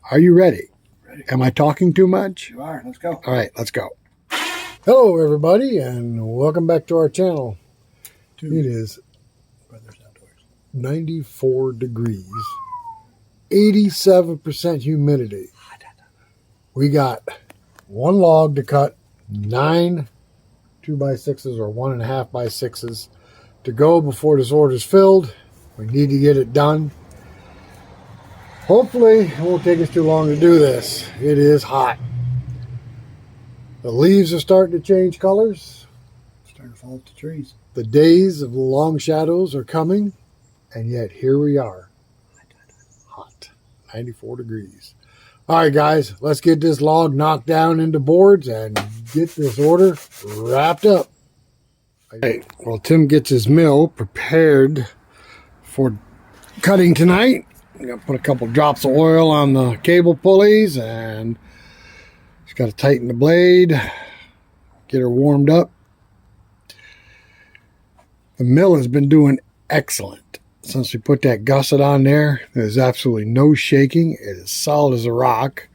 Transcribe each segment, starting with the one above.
Are you ready? Ready. Am I talking too much? You are. Let's go. All right, let's go. Hello, everybody, and welcome back to our channel. It is Brothers Outdoors. 94 degrees, 87% humidity. We got one log to cut, 9 2x6s or 1.5x6s to go before this order's filled. We need to get it done. Hopefully, it won't take us too long to do this. It is hot. The leaves are starting to change colors. Starting to fall off the trees. The days of the long shadows are coming, and yet here we are. Hot. 94 degrees. All right, guys, let's get this log knocked down into boards and get this order wrapped up. Okay, well, Tim gets his mill prepared for cutting tonight. I'm going to put a couple drops of oil on the cable pulleys, and he's got to tighten the blade, get her warmed up. The mill has been doing excellent. Since we put that gusset on there, there's absolutely no shaking. It is solid as a rock.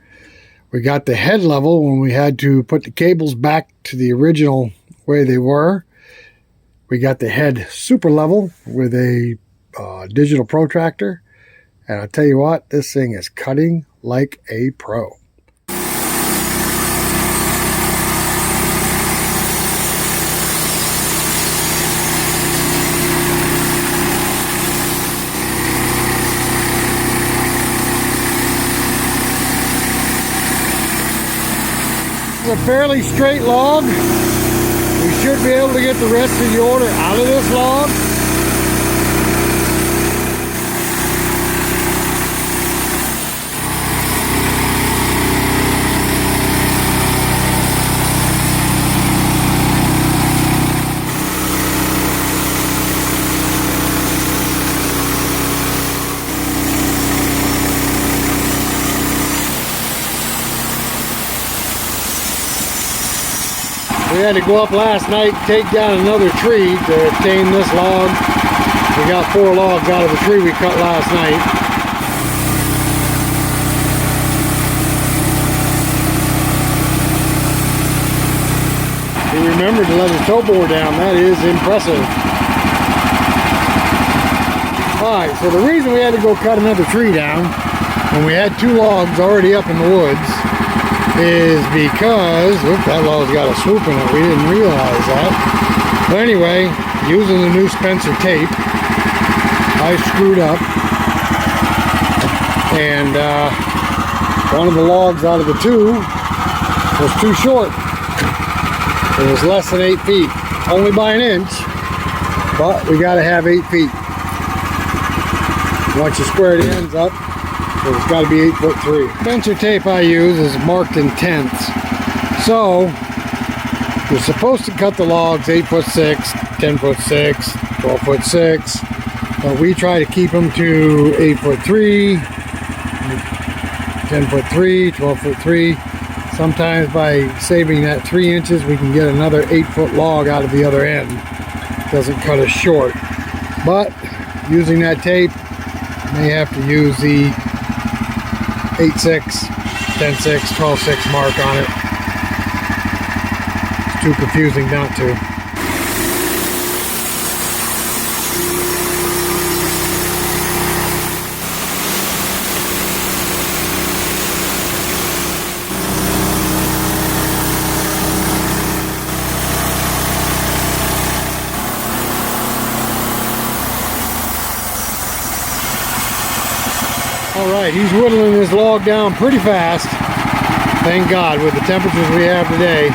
We got the head level when we had to put the cables back to the original way they were. We got the head super level with a digital protractor. And I'll tell you what, this thing is cutting like a pro. It's a fairly straight log. We should be able to get the rest of the order out of this log. We had to go up last night, take down another tree to tame this log. We got 4 logs out of the tree we cut last night. He remembered to let his tow bore down. That is impressive. Alright, so the reason we had to go cut another tree down when we had 2 logs already up in the woods is because, that log's got a swoop in it. We didn't realize that. But anyway, using the new Spencer tape, I screwed up, and one of the logs out of the 2 was too short. It was less than 8 feet, only by an inch, but we got to have 8 feet. Once you square the ends up, it's got to be 8'3". Spencer tape I use is marked in tenths. So you're supposed to cut the logs 8'6", 10'6", 12'6", but we try to keep them to 8'3", 10'3", 12'3". Sometimes by saving that 3 inches, we can get another 8-foot log out of the other end. Doesn't cut us short. But using that tape, may have to use the 8'6", 10'6", 12'6" mark on it. It's too confusing not to. Alright, he's whittling this log down pretty fast. Thank God, with the temperatures we have today.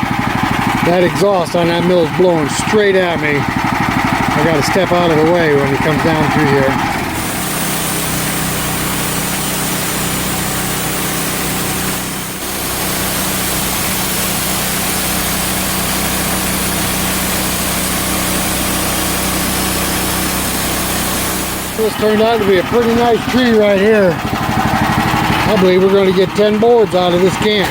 That exhaust on that mill's blowing straight at me. I gotta step out of the way when he comes down through here. This turned out to be a pretty nice tree right here. I believe we're going to get 10 boards out of this camp.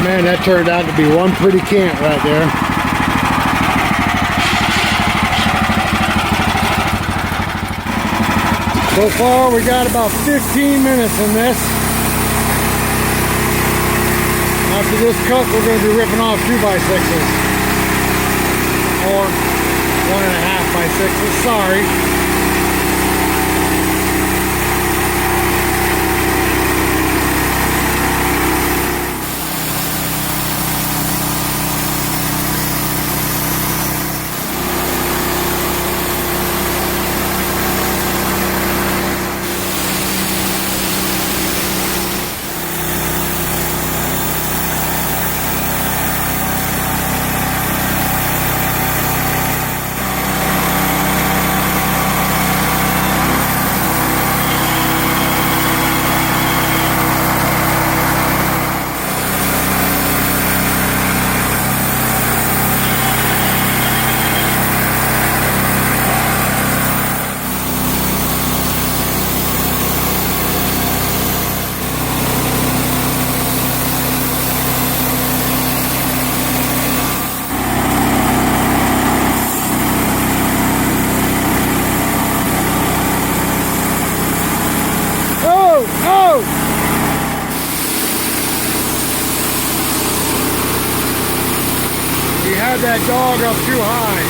Man, that turned out to be one pretty camp right there. So far, we got about 15 minutes in this. After this cut, we're going to be ripping off 2x6s. Or 1.5x6s, sorry. That dog up too high.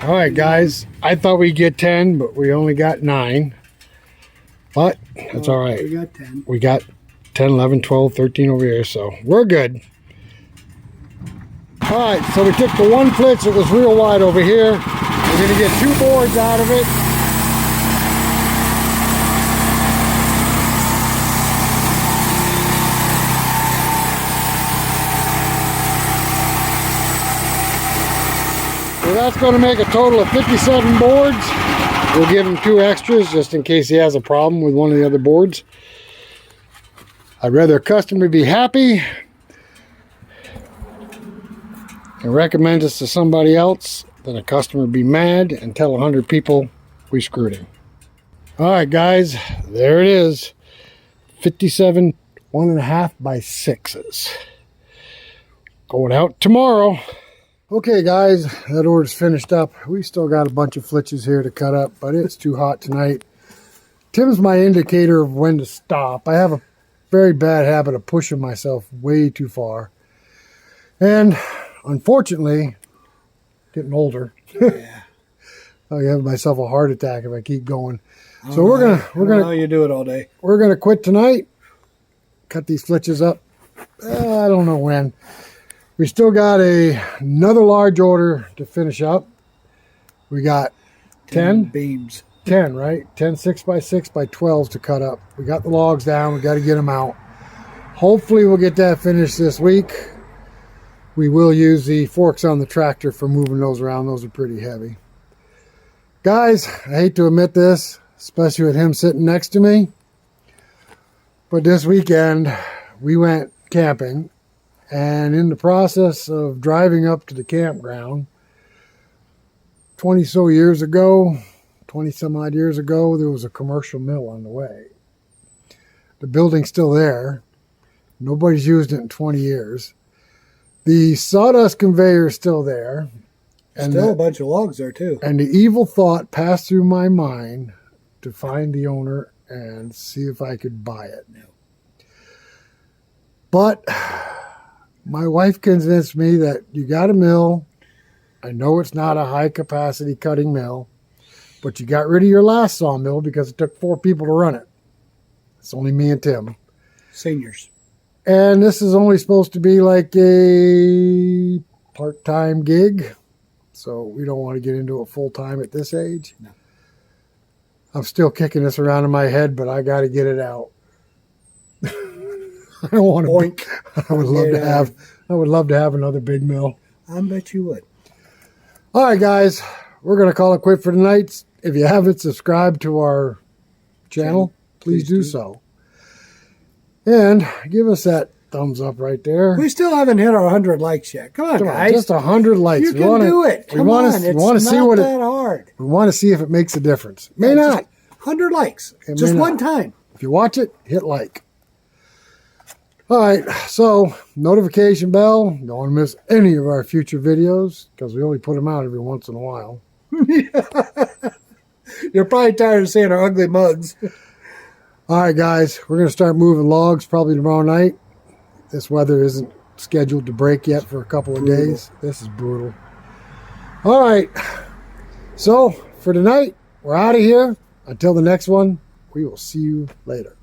All right, guys, I thought we'd get 10, but we only got 9. But that's all right. We got 10. We got 10, 11, 12, 13 over here, so we're good. All right, so we took the one flitch that was real wide over here. We're going to get 2 boards out of it. So that's going to make a total of 57 boards. We'll give him 2 extras just in case he has a problem with one of the other boards. I'd rather a customer be happy and recommend us to somebody else than a customer be mad and tell 100 people we screwed him. All right, guys, there it is. 57 1.5x6s. Going out tomorrow. Okay, guys, that order's finished up. We still got a bunch of flitches here to cut up, but it's too hot tonight. Tim's my indicator of when to stop. I have a very bad habit of pushing myself way too far. And unfortunately, getting older. Yeah. I'll have myself a heart attack if I keep going. So we're gonna you do it all day. We're gonna quit tonight. Cut these flitches up. I don't know when. We still got another large order to finish up. We got 10 beams. 10, right? 10 6x6x12s to cut up. We got the logs down. We got to get them out. Hopefully we'll get that finished this week. We will use the forks on the tractor for moving those around. Those are pretty heavy. Guys, I hate to admit this, especially with him sitting next to me, but this weekend we went camping, and in the process of driving up to the campground 20 some odd years ago, there was a commercial mill on the way. The building's still there. Nobody's used it in 20 years. The sawdust conveyor is still there. And still a bunch of logs there too. And the evil thought passed through my mind to find the owner and see if I could buy it. But my wife convinced me that you got a mill. I know it's not a high capacity cutting mill, but you got rid of your last sawmill because it took 4 people to run it. It's only me and Tim. Seniors. And this is only supposed to be like a part-time gig. So we don't want to get into it full-time at this age. No. I'm still kicking this around in my head, but I got to get it out. I don't want to. Boink. I would love to have another big mill. I bet you would. All right, guys, we're going to call it quit for tonight. If you haven't subscribed to our channel, please do so. And give us that Thumbs up right there. We still haven't hit our 100 likes yet. Come on, guys. Just 100 likes. You can do it. Come on. It's not see what that hard. We want to see if it makes a difference. May not. 100 likes. Just one time. If you watch it, hit like. All right. So, notification bell. Don't want to miss any of our future videos because we only put them out every once in a while. You're probably tired of seeing our ugly mugs. All right, guys. We're going to start moving logs probably tomorrow night. This weather isn't scheduled to break yet for a couple of days. This is brutal. All right. So, for tonight, we're out of here. Until the next one, we will see you later.